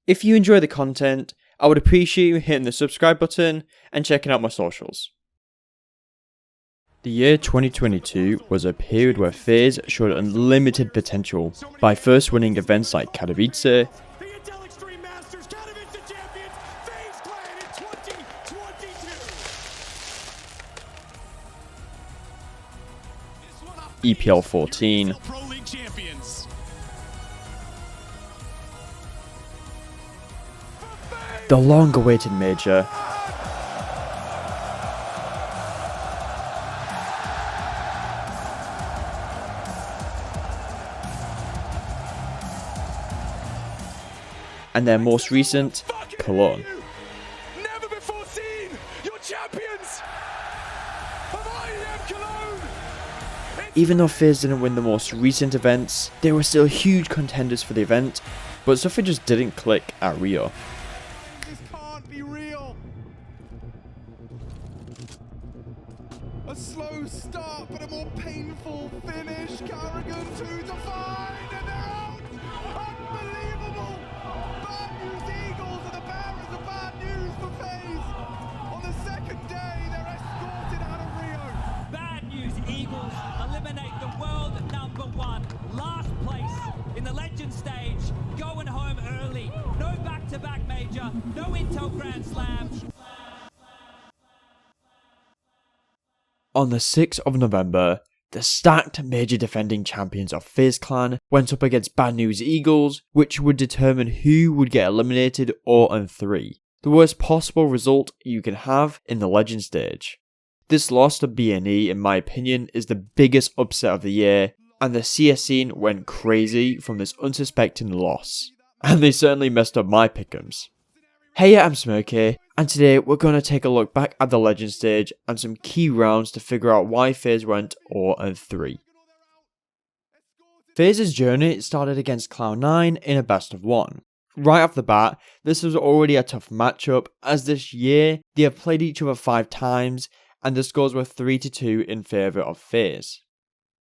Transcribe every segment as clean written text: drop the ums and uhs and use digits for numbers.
If you enjoy the content, I would appreciate you hitting the subscribe button and checking out my socials. The year 2022 was a period where FaZe showed unlimited potential by first winning events like Katowice, EPL 14, the long-awaited major, and their most recent, Cologne. Never before seen! You're champions! Of IEM Cologne! Even though FaZe didn't win the most recent events, they were still huge contenders for the event, but something just didn't click at Rio. This can't be real! A slow start, but a more painful finish. Carrigan 2 to 5, and they're out! Unbelievable! Bad news Eagles are the bearers of bad news for FaZe. On the second day, they're escorted out of Rio. Bad news, Eagles eliminate the world #1. Last place in the legend stage, going home early. No back-to-back major, no Intel Grand Slam. On the 6th of November, the stacked major defending champions of FaZe Clan went up against Bad News Eagles, which would determine who would get eliminated 0-3. The worst possible result you can have in the legend stage. This loss to BNE, in my opinion, is the biggest upset of the year, and the CS scene went crazy from this unsuspecting loss. And they certainly messed up my pick'ems. Hey, I'm Smirky, and today we're going to take a look back at the legend stage and some key rounds to figure out why FaZe went 0-3. FaZe's journey started against Cloud9 in a best of 1. Right off the bat, this was already a tough matchup, as this year they have played each other 5 times and the scores were 3-2 in favour of FaZe.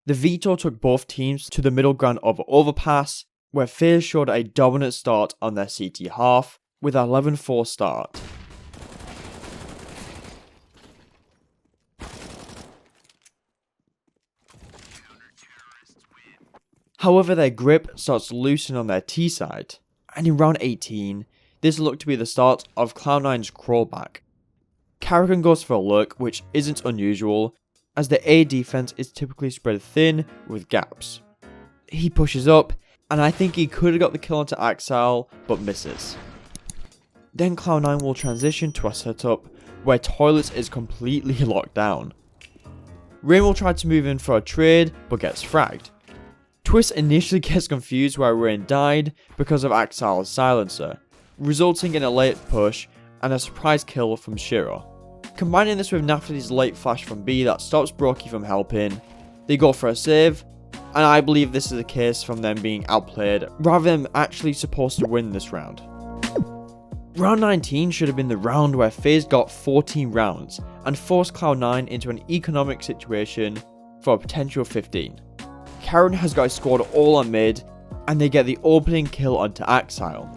The veto took both teams to the middle ground of Overpass, where FaZe showed a dominant start on their CT half with an 11-4 start. However, their grip starts to loosen on their T side, and in round 18, this looked to be the start of Cloud9's crawlback. Carrigan goes for a look, which isn't unusual, as the A defense is typically spread thin with gaps. He pushes up, and I think he could have got the kill onto Axel, but misses. Then Cloud9 will transition to a setup where Toilets is completely locked down. Rain will try to move in for a trade, but gets fragged. Twist initially gets confused why Rain died because of Axel's silencer, resulting in a late push and a surprise kill from Shiro. Combining this with Nafty's late flash from B that stops Brokey from helping, they go for a save, and I believe this is a case from them being outplayed rather than actually supposed to win this round. Round 19 should have been the round where FaZe got 14 rounds and forced Cloud9 into an economic situation for a potential 15. Karen has got scored all on mid, and they get the opening kill onto Axile.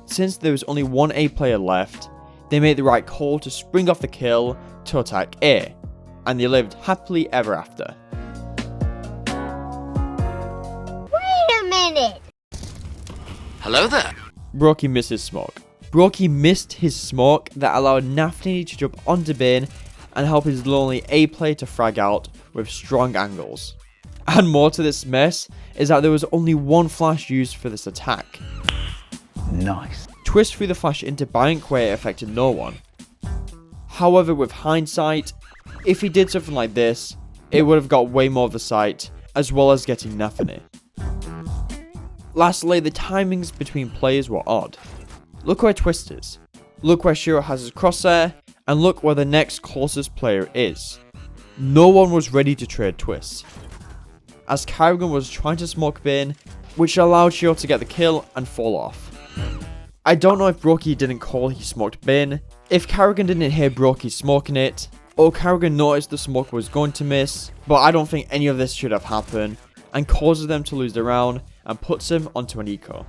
Since there was only one A player left, they made the right call to spring off the kill to attack A, and they lived happily ever after. Wait a minute! Hello there. Brokey misses smoke. Brokey missed his smoke that allowed Nafty to jump onto bin and help his lonely A player to frag out with strong angles. And more to this mess is that there was only one flash used for this attack. Nice. Twist threw the flash into bank where it affected no one. However, with hindsight, if he did something like this, it would have got way more of the site, as well as getting Nafany. Lastly, the timings between players were odd. Look where Twist is, look where Shiro has his crosshair, and look where the next closest player is. No one was ready to trade Twist, as Carrigan was trying to smoke bin, which allowed Shiro to get the kill and fall off. I don't know if Brokey didn't call he smoked bin, if Carrigan didn't hear Brokey smoking it, or Carrigan noticed the smoke was going to miss, but I don't think any of this should have happened, and causes them to lose the round and puts him onto an eco.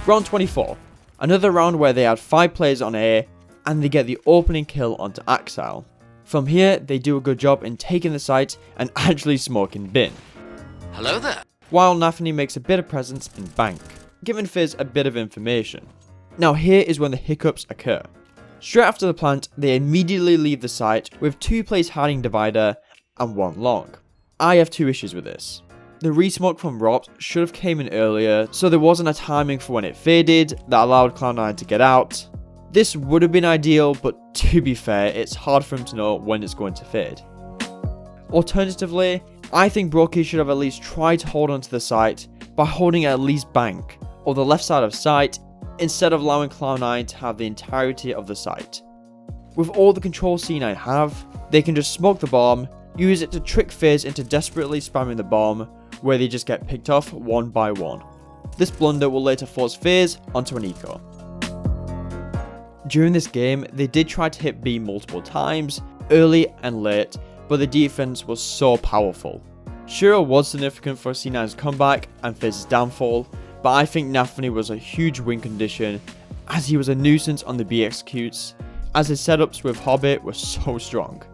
Round 24. Another round where they had 5 players on A, and they get the opening kill onto Axile. From here, they do a good job in taking the site and actually smoking bin. Hello there. While Nafany makes a bit of presence in bank, giving FaZe a bit of information. Now here is when the hiccups occur. Straight after the plant, they immediately leave the site with 2 players hiding divider and 1 long. I have 2 issues with this. The resmoke from Rops should have came in earlier, so there wasn't a timing for when it faded that allowed Cloud9 to get out. This would have been ideal, but to be fair, it's hard for him to know when it's going to fade. Alternatively, I think Brokey should have at least tried to hold onto the site by holding at least bank, or the left side of site, instead of allowing Cloud9 to have the entirety of the site. With all the control C9 have, they can just smoke the bomb, use it to trick FaZe into desperately spamming the bomb, where they just get picked off one by one. This blunder will later force FaZe onto an eco. During this game, they did try to hit B multiple times, early and late, but the defense was so powerful. Sure was significant for C9's comeback and FaZe's downfall, but I think Nafany was a huge win condition, as he was a nuisance on the B executes, as his setups with Hobbit were so strong.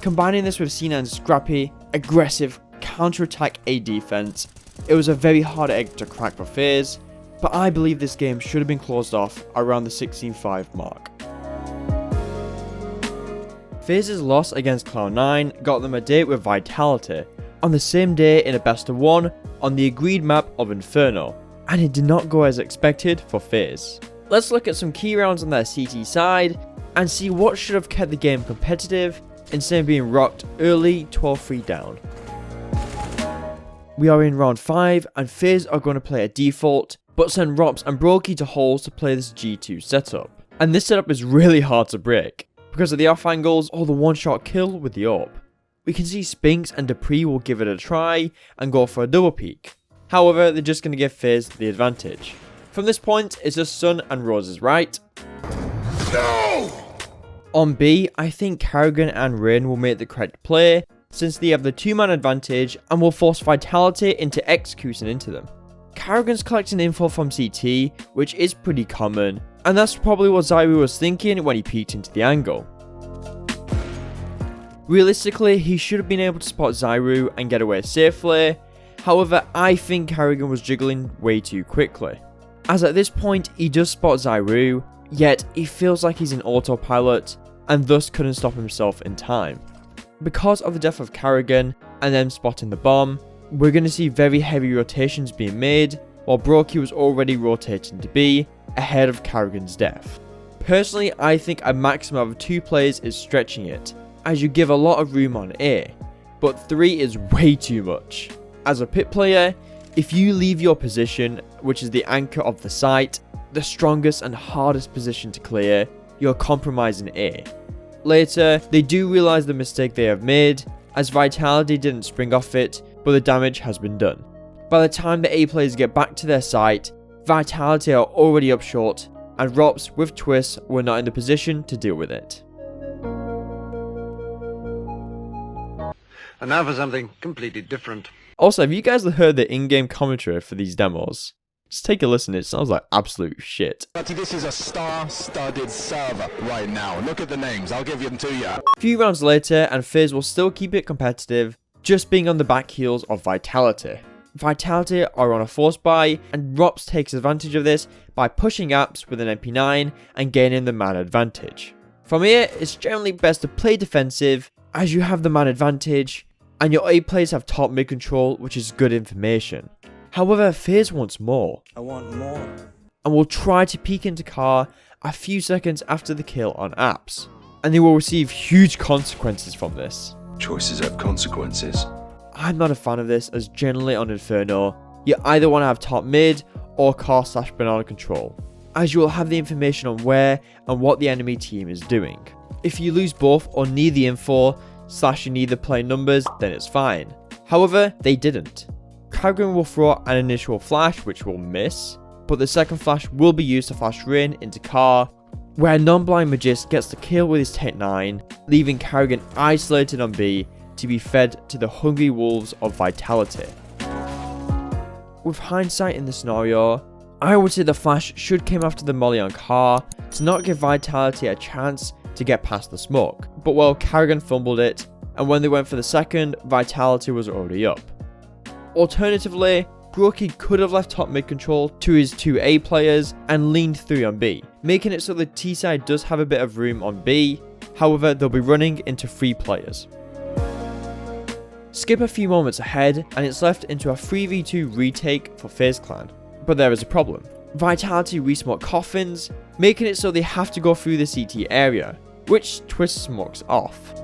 Combining this with C9's scrappy, aggressive, counter-attack A defense, it was a very hard egg to crack for FaZe, but I believe this game should have been closed off around the 16-5 mark. FaZe's loss against Cloud9 got them a date with Vitality, on the same day in a best of 1 on the agreed map of Inferno, and it did not go as expected for FaZe. Let's look at some key rounds on their CT side, and see what should have kept the game competitive instead of being rocked early 12-3 down. We are in round 5, and FaZe are going to play a default, but send Rops and Brokey to holes to play this G2 setup. And this setup is really hard to break, because of the off angles or the one-shot kill with the AWP. We can see Spinks and Dupree will give it a try and go for a double peek. However, they're just going to give FaZe the advantage. From this point, it's just Sun and Rose's right. No! On B, I think Karrigan and Rain will make the correct play, since they have the 2-man advantage and will force Vitality into executing into them. Karrigan's collecting info from CT, which is pretty common, and that's probably what Zyru was thinking when he peeked into the angle. Realistically, he should have been able to spot Zyru and get away safely, however I think Karrigan was jiggling way too quickly. As at this point he does spot Zyru, yet he feels like he's in autopilot and thus couldn't stop himself in time. Because of the death of Karrigan and them spotting the bomb, we're going to see very heavy rotations being made, while Brokey was already rotating to B, ahead of Karrigan's death. Personally, I think a maximum of 2 players is stretching it, as you give a lot of room on A, but 3 is way too much. As a pit player, if you leave your position, which is the anchor of the site, the strongest and hardest position to clear, you're compromising A. Later, they do realise the mistake they have made, as Vitality didn't spring off it, but the damage has been done. By the time the A players get back to their site, Vitality are already up short, and Rops with Twist were not in the position to deal with it. And now for something completely different. Also, have you guys heard the in-game commentary for these demos? Just take a listen, it sounds like absolute shit. This is a star-studded server right now. Look at the names, I'll give them to you. A few rounds later, and FaZe will still keep it competitive, just being on the back heels of Vitality. Vitality are on a force buy, and Rops takes advantage of this by pushing apps with an MP9 and gaining the man advantage. From here, it's generally best to play defensive, as you have the man advantage, and your A players have top mid control, which is good information. However, FaZe wants more. I want more. And will try to peek into car a few seconds after the kill on apps, and they will receive huge consequences from this. Choices have consequences. I'm not a fan of this, as generally on Inferno, you either want to have top mid or car/banana control, as you will have the information on where and what the enemy team is doing. If you lose both or need the info / you need the play numbers, then it's fine. However, they didn't. Karrigan will throw an initial flash which will miss, but the second flash will be used to flash Rain into car, where non-blind Magist gets the kill with his Tech 9, leaving Karrigan isolated on B to be fed to the hungry wolves of Vitality. with hindsight in the scenario, I would say the flash should came after the molly on Car to not give Vitality a chance to get past the smoke. But well, Karrigan fumbled it, and when they went for the second, Vitality was already up. Alternatively, Brokey could have left top mid control to his 2 A players and leaned 3 on B, making it so the T side does have a bit of room on B, however they'll be running into 3 players. Skip a few moments ahead and it's left into a 3v2 retake for FaZe Clan. But there is a problem. Vitality resmoke coffins, making it so they have to go through the CT area, which Twist smokes off.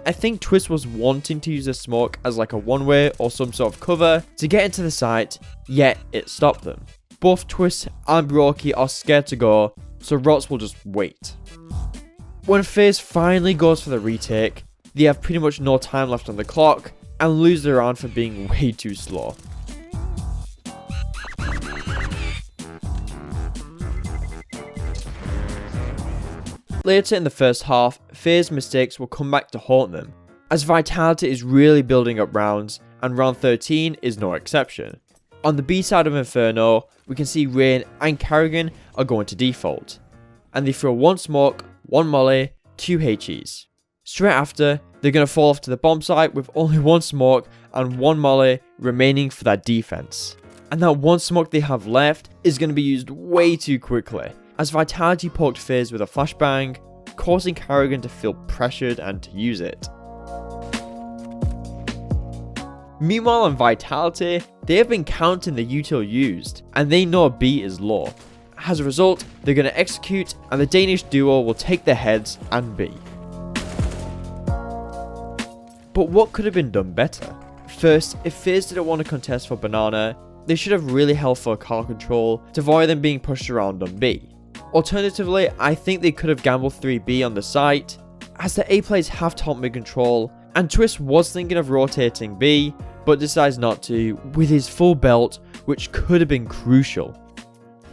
I think Twist was wanting to use the smoke as like a one-way or some sort of cover to get into the site, yet it stopped them. Both Twist and Brokey are scared to go, so Rots will just wait. When FaZe finally goes for the retake, they have pretty much no time left on the clock and lose the round for being way too slow. Later in the first half, FaZe mistakes will come back to haunt them, as Vitality is really building up rounds, and round 13 is no exception. On the B side of Inferno, we can see Rain and Karrigan are going to default, and they throw 1 smoke, 1 molly, 2 HEs. Straight after, they're going to fall off to the bomb site with only 1 smoke and 1 molly remaining for that defense. And that 1 smoke they have left is going to be used way too quickly, as Vitality poked FaZe with a flashbang, causing Karrigan to feel pressured and to use it. Meanwhile on Vitality, they have been counting the util used, and they know B is low. As a result, they're going to execute, and the Danish duo will take their heads and B. But what could have been done better? First, if FaZe didn't want to contest for Banana, they should have really held for car control to avoid them being pushed around on B. Alternatively, I think they could have gambled 3B on the site, as the A players have top mid control, and Twist was thinking of rotating B, but decides not to, with his full belt, which could have been crucial.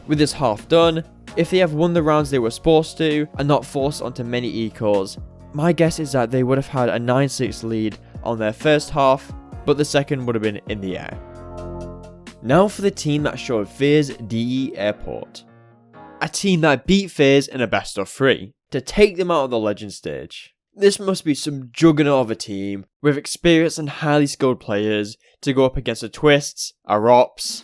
With this half done, if they have won the rounds they were supposed to, and not forced onto many ecos, my guess is that they would have had a 9-6 lead on their first half, but the second would have been in the air. Now for the team that showed FaZe DE Airport. A team that beat FaZe in a best of 3 to take them out of the legend stage. This must be some juggernaut of a team with experienced and highly skilled players to go up against the Twists, a Rops.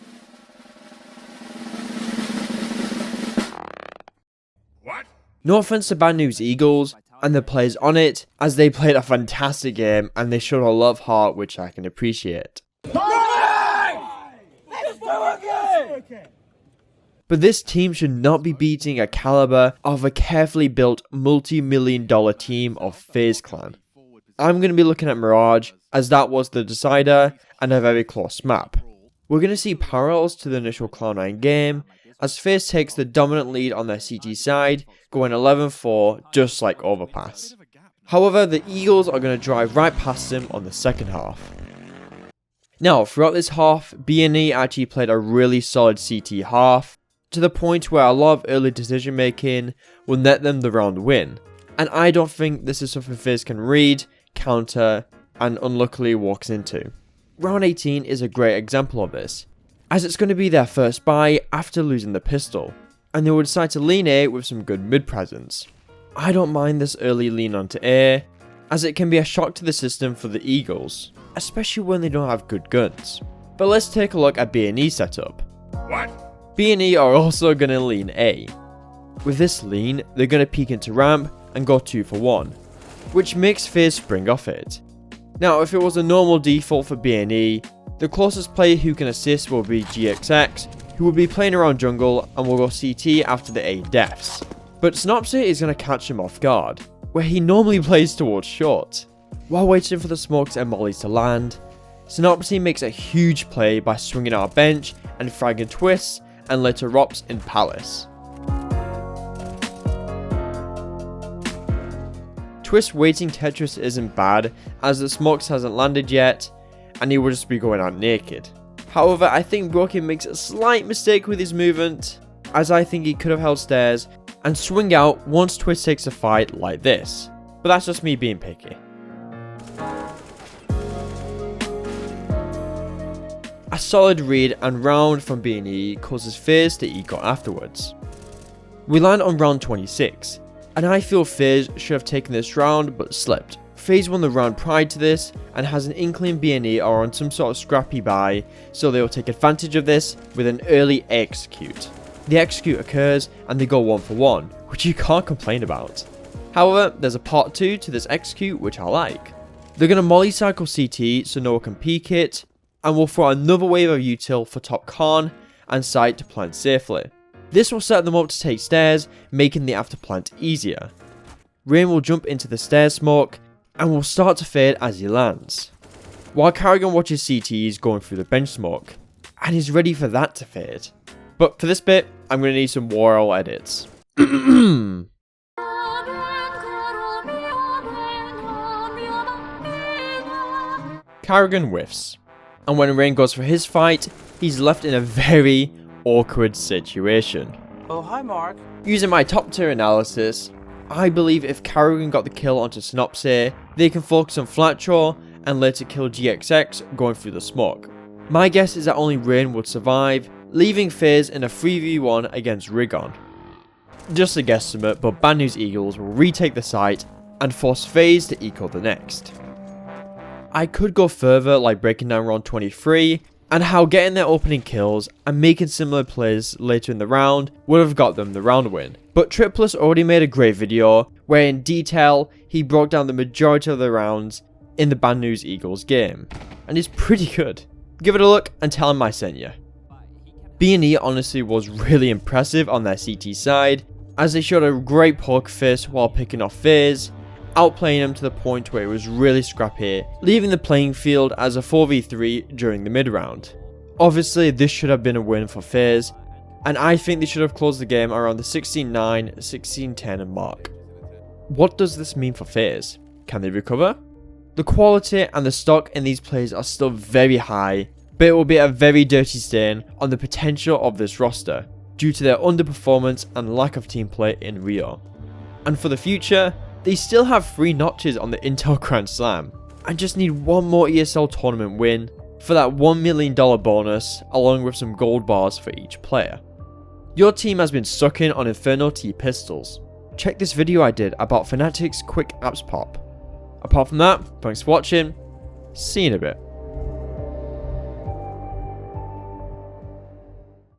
What? No offense to Bad News Eagles and the players on it, as they played a fantastic game and they showed a lot of heart, which I can appreciate. But this team should not be beating a caliber of a carefully built multi-million-dollar team of FaZe Clan. I'm going to be looking at Mirage, as that was the decider and a very close map. We're going to see parallels to the initial Cloud9 game, as FaZe takes the dominant lead on their CT side, going 11-4 just like Overpass. However, the Eagles are going to drive right past them on the second half. Now, throughout this half, B&E actually played a really solid CT half, to the point where a lot of early decision making will net them the round win. And I don't think this is something FaZe can read, counter, and unluckily walks into. Round 18 is a great example of this, as it's going to be their first buy after losing the pistol, and they will decide to lean A with some good mid presence. I don't mind this early lean onto A, as it can be a shock to the system for the Eagles, especially when they don't have good guns. But let's take a look at B&E's setup. What? B&E are also going to lean A. With this lean, they're going to peek into ramp and go 2 for 1, which makes FaZe spring off it. Now, if it was a normal default for B&E, the closest player who can assist will be GFX, who will be playing around jungle and will go CT after the A deaths. But Synopsy is going to catch him off guard, where he normally plays towards short. While waiting for the smokes and mollies to land, Synopsy makes a huge play by swinging out a bench and fragging Twists and later Rops in Palace. Twist waiting Tetris isn't bad, as the smokes hasn't landed yet, and he will just be going out naked. However, I think Brokey makes a slight mistake with his movement, as I think he could have held stairs and swing out once Twist takes a fight like this, but that's just me being picky. A A solid read and round from B&E causes FaZe to eke on afterwards. We land on round 26, and I feel FaZe should have taken this round but slipped. FaZe won the round prior to this and has an inkling B&E are on some sort of scrappy buy, so they will take advantage of this with an early execute. The execute occurs and they go 1 for 1, which you can't complain about. However, there's a part 2 to this execute which I like. They're going to molly cycle CT so no one can peek it, and will throw another wave of util for top con and site to plant safely. This will set them up to take stairs, making the after plant easier. Rain will jump into the stairs smoke and will start to fade as he lands, while Karrigan watches CTs going through the bench smoke, and is ready for that to fade. But for this bit, I'm going to need some Warhol edits. Karrigan whiffs, and when Rain goes for his fight, he's left in a very awkward situation. Oh, hi Mark. Using my top tier analysis, I believe if Karrigan got the kill onto Synopsy, they can focus on Flatshore and later kill GXX going through the smoke. My guess is that only Rain would survive, leaving FaZe in a 3v1 against Rigon. Just a guesstimate, but Banjo's Eagles will retake the site and force FaZe to eco the next. I could go further, like breaking down round 23, and how getting their opening kills and making similar plays later in the round would have got them the round win. But Triplus already made a great video where in detail he broke down the majority of the rounds in the Banjo's Eagles game, and it's pretty good. Give it a look and tell him I sent you. B&E honestly was really impressive on their CT side, as they showed a great poker face while picking off FaZe, outplaying them to the point where it was really scrappy, leaving the playing field as a 4v3 during the mid round. Obviously this should have been a win for FaZe, and I think they should have closed the game around the 16-9, 16-10 mark. What does this mean for FaZe? Can they recover? The quality and the stock in these plays are still very high, but it will be a very dirty stain on the potential of this roster, due to their underperformance and lack of team play in Rio. And for the future, they still have 3 notches on the Intel Grand Slam, and just need one more ESL tournament win for that $1 million bonus, along with some gold bars for each player. Your team has been sucking on Inferno T pistols. Check this video I did about Fnatic's quick apps pop. Apart from that, thanks for watching, see you in a bit.